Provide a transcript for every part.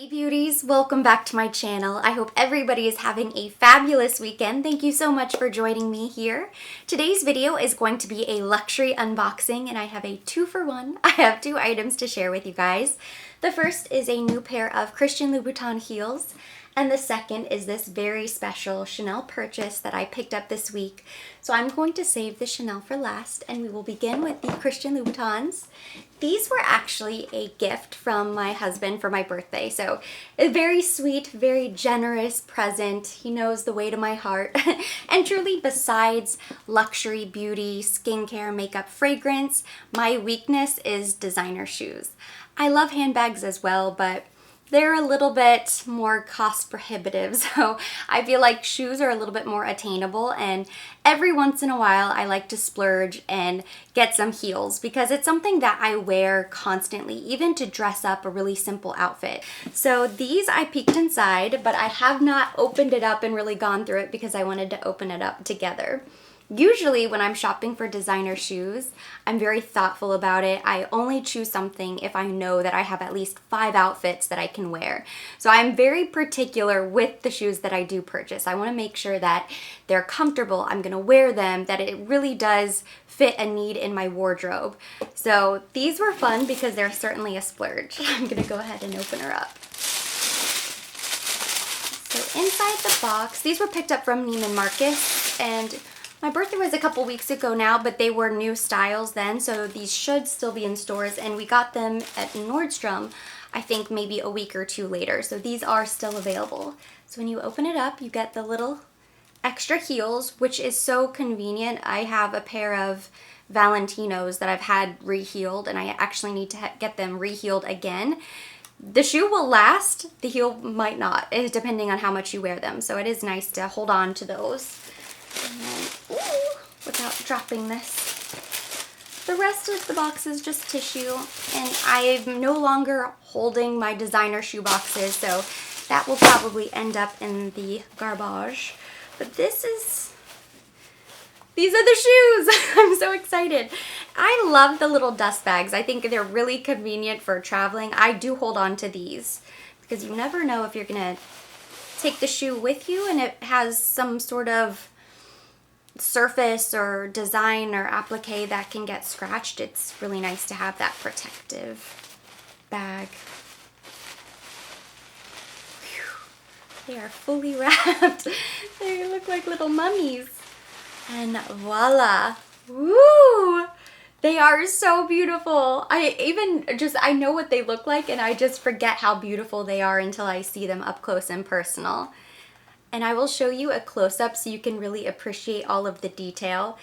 Hey beauties, welcome back to my channel. I hope everybody is having a fabulous weekend. Thank you so much for joining me here. Today's video is going to be a luxury unboxing and I have a 2-for-1. I have 2 items to share with you guys. The first is a new pair of Christian Louboutin heels and the second is this very special Chanel purchase that I picked up this week. So I'm going to save the Chanel for last and we will begin with the Christian Louboutins. These were actually a gift from my husband for my birthday. So a very sweet, very generous present. He knows the way to my heart. And truly, besides luxury, beauty, skincare, makeup, fragrance, my weakness is designer shoes. I love handbags as well, but they're a little bit more cost prohibitive, so I feel like shoes are a little bit more attainable, and every once in a while I like to splurge and get some heels because it's something that I wear constantly, even to dress up a really simple outfit. So these I peeked inside, but I have not opened it up and really gone through it because I wanted to open it up together. Usually when I'm shopping for designer shoes, I'm very thoughtful about it. I only choose something if I know that I have at least 5 outfits that I can wear. So I'm very particular with the shoes that I do purchase. I want to make sure that they're comfortable, I'm going to wear them, that it really does fit a need in my wardrobe. So these were fun because they're certainly a splurge. I'm going to go ahead and open her up. So inside the box, these were picked up from Neiman Marcus, and my birthday was a couple weeks ago now, but they were new styles then, so these should still be in stores, and we got them at Nordstrom, I think maybe a week or 2 later, so these are still available. So when you open it up, you get the little extra heels, which is so convenient. I have a pair of Valentinos that I've had reheeled, and I actually need to get them reheeled again. The shoe will last, the heel might not, depending on how much you wear them, so it is nice to hold on to those. And then, ooh, without dropping this. The rest of the box is just tissue, and I'm no longer holding my designer shoe boxes, so that will probably end up in the garbage. But these are the shoes! I'm so excited. I love the little dust bags. I think they're really convenient for traveling. I do hold on to these because you never know if you're gonna take the shoe with you and it has some sort of surface or design or applique that can get scratched. It's really nice to have that protective bag. Whew. They are fully wrapped. They look like little mummies. And voila. Woo! They are so beautiful. I know what they look like and I just forget how beautiful they are until I see them up close and personal. And I will show you a close-up so you can really appreciate all of the detail.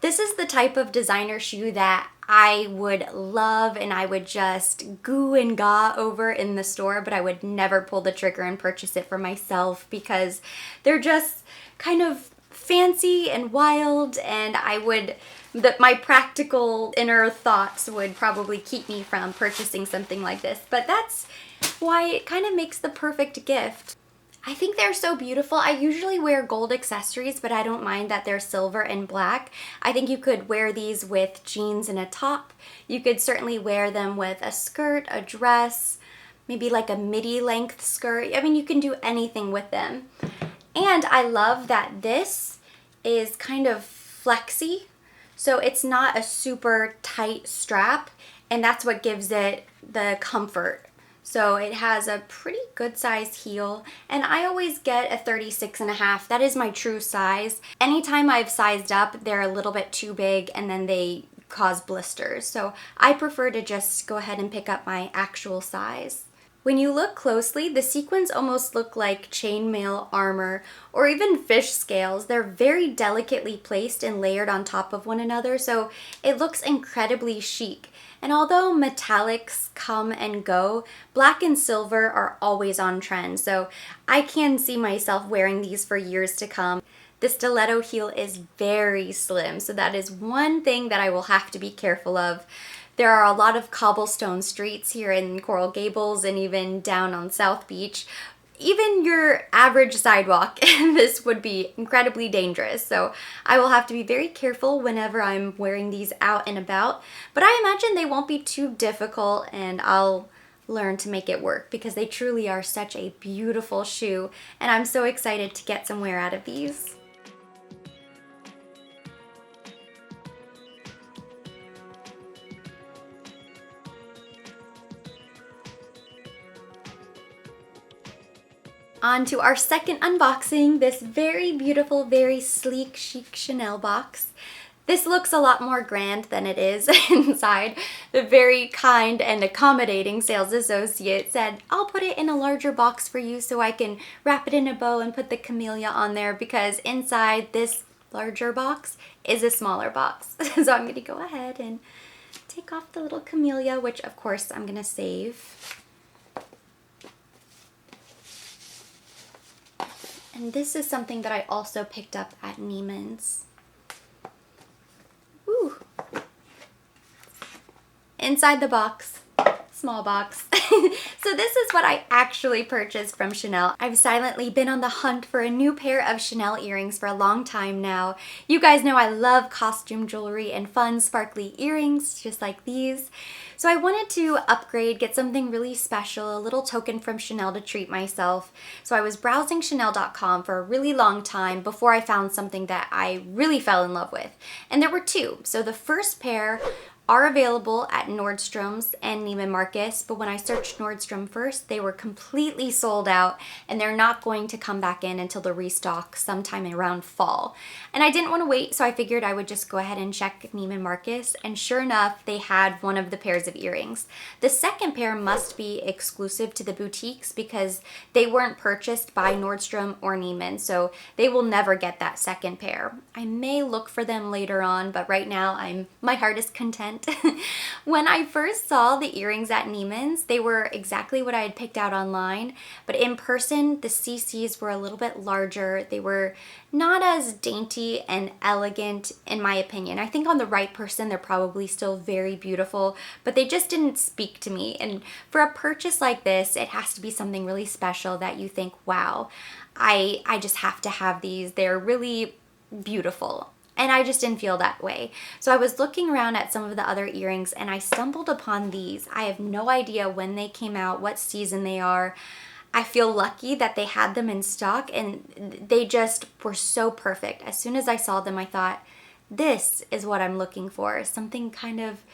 This is the type of designer shoe that I would love and I would just goo and gaw over in the store, but I would never pull the trigger and purchase it for myself because they're just kind of fancy and wild, and my practical inner thoughts would probably keep me from purchasing something like this. But that's why it kind of makes the perfect gift. I think they're so beautiful. I usually wear gold accessories, but I don't mind that they're silver and black. I think you could wear these with jeans and a top. You could certainly wear them with a skirt, a dress, maybe like a midi length skirt. I mean, you can do anything with them. And I love that this is kind of flexy, so it's not a super tight strap, and that's what gives it the comfort. So it has a pretty good size heel, and I always get a 36.5. That is my true size. Anytime I've sized up, they're a little bit too big and then they cause blisters. So I prefer to just go ahead and pick up my actual size. When you look closely, the sequins almost look like chainmail armor or even fish scales. They're very delicately placed and layered on top of one another, so it looks incredibly chic. And although metallics come and go, black and silver are always on trend, so I can see myself wearing these for years to come. The stiletto heel is very slim, so that is one thing that I will have to be careful of. There are a lot of cobblestone streets here in Coral Gables and even down on South Beach. Even your average sidewalk, this would be incredibly dangerous. So I will have to be very careful whenever I'm wearing these out and about. But I imagine they won't be too difficult and I'll learn to make it work because they truly are such a beautiful shoe, and I'm so excited to get some wear out of these. On to our second unboxing, this very beautiful, very sleek, chic Chanel box. This looks a lot more grand than it is inside. The very kind and accommodating sales associate said, I'll put it in a larger box for you so I can wrap it in a bow and put the camellia on there, because inside this larger box is a smaller box. So I'm gonna go ahead and take off the little camellia, which of course I'm gonna save. And this is something that I also picked up at Neiman's. Woo! Inside the box, small box. So this is what I actually purchased from Chanel. I've silently been on the hunt for a new pair of Chanel earrings for a long time now. You guys know I love costume jewelry and fun sparkly earrings just like these. So I wanted to upgrade, get something really special, a little token from Chanel to treat myself. So I was browsing Chanel.com for a really long time before I found something that I really fell in love with. And there were two. So the first pair are available at Nordstrom's and Neiman Marcus, but when I searched Nordstrom first, they were completely sold out, and they're not going to come back in until the restock sometime around fall. And I didn't want to wait, so I figured I would just go ahead and check Neiman Marcus, and sure enough, they had one of the pairs of earrings. The second pair must be exclusive to the boutiques because they weren't purchased by Nordstrom or Neiman, so they will never get that second pair. I may look for them later on, but right now my heart is content. When I first saw the earrings at Neiman's, they were exactly what I had picked out online, but in person, the CCs were a little bit larger. They were not as dainty and elegant, in my opinion. I think on the right person, they're probably still very beautiful, but they just didn't speak to me. And for a purchase like this, it has to be something really special that you think, wow, I just have to have these. They're really beautiful. And I just didn't feel that way. So I was looking around at some of the other earrings and I stumbled upon these. I have no idea when they came out, what season they are. I feel lucky that they had them in stock, and they just were so perfect. As soon as I saw them, I thought, this is what I'm looking for. Something kind of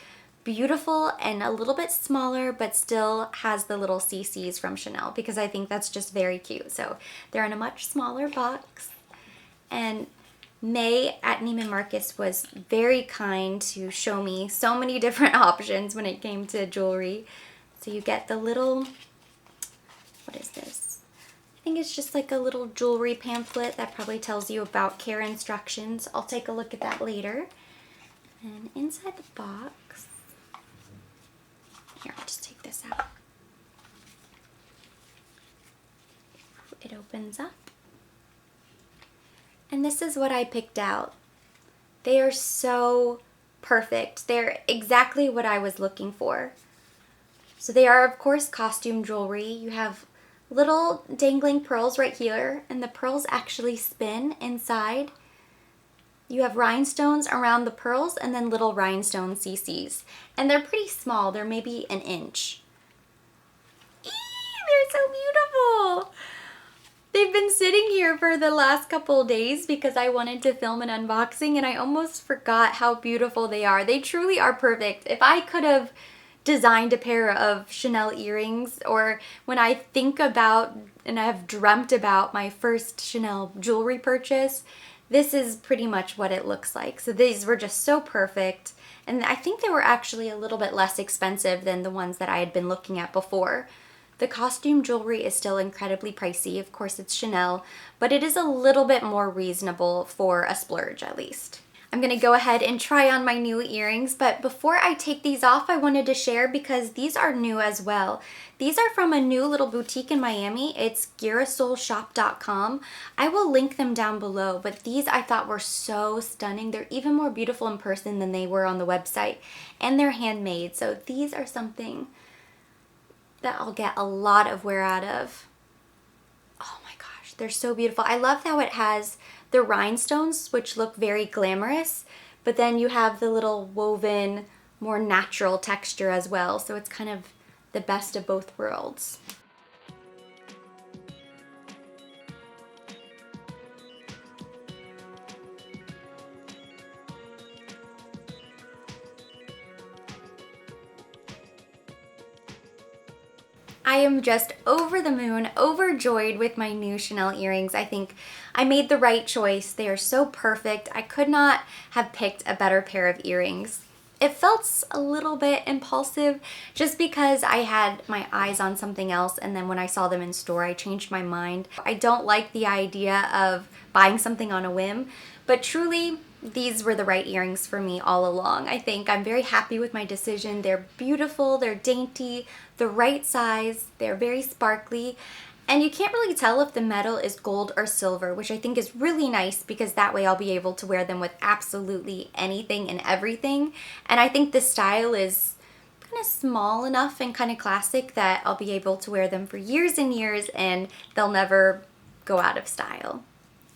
beautiful and a little bit smaller, but still has the little CCs from Chanel, because I think that's just very cute. So they're in a much smaller box. And May at Neiman Marcus was very kind to show me so many different options when it came to jewelry. So you get the little, what is this? I think it's just like a little jewelry pamphlet that probably tells you about care instructions. I'll take a look at that later. And inside the box, here, I'll just take this out. It opens up. And this is what I picked out. They are so perfect. They're exactly what I was looking for. So they are, of course, costume jewelry. You have little dangling pearls right here, and the pearls actually spin inside. You have rhinestones around the pearls and then little rhinestone CCs. And they're pretty small. They're maybe an inch. Eee, they're so beautiful. They've been sitting here for the last couple of days because I wanted to film an unboxing, and I almost forgot how beautiful they are. They truly are perfect. If I could have designed a pair of Chanel earrings, or when I think about and I have dreamt about my first Chanel jewelry purchase, this is pretty much what it looks like. So these were just so perfect, and I think they were actually a little bit less expensive than the ones that I had been looking at before. The costume jewelry is still incredibly pricey. Of course, it's Chanel, but it is a little bit more reasonable for a splurge, at least. I'm gonna go ahead and try on my new earrings, but before I take these off, I wanted to share because these are new as well. These are from a new little boutique in Miami. It's girasolshop.com. I will link them down below, but these I thought were so stunning. They're even more beautiful in person than they were on the website, and they're handmade. So these are something that I'll get a lot of wear out of. Oh my gosh, they're so beautiful. I love how it has the rhinestones, which look very glamorous, but then you have the little woven, more natural texture as well. So it's kind of the best of both worlds. I am just over the moon, overjoyed with my new Chanel earrings. I think I made the right choice. They are so perfect. I could not have picked a better pair of earrings. It felt a little bit impulsive just because I had my eyes on something else, and then when I saw them in store, I changed my mind. I don't like the idea of buying something on a whim, but truly, these were the right earrings for me all along. I think I'm very happy with my decision. They're beautiful, they're dainty, the right size, they're very sparkly, and you can't really tell if the metal is gold or silver, which I think is really nice because that way I'll be able to wear them with absolutely anything and everything. And I think the style is kind of small enough and kind of classic that I'll be able to wear them for years and years and they'll never go out of style.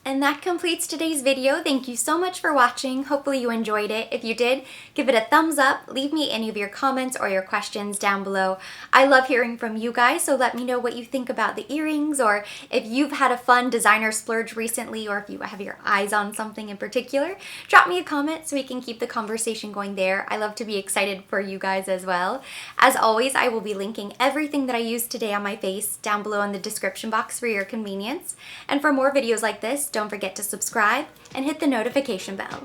And that completes today's video. Thank you so much for watching. Hopefully you enjoyed it. If you did, give it a thumbs up. Leave me any of your comments or your questions down below. I love hearing from you guys, so let me know what you think about the earrings, or if you've had a fun designer splurge recently, or if you have your eyes on something in particular. Drop me a comment so we can keep the conversation going there. I love to be excited for you guys as well. As always, I will be linking everything that I used today on my face down below in the description box for your convenience. And for more videos like this, don't forget to subscribe and hit the notification bell.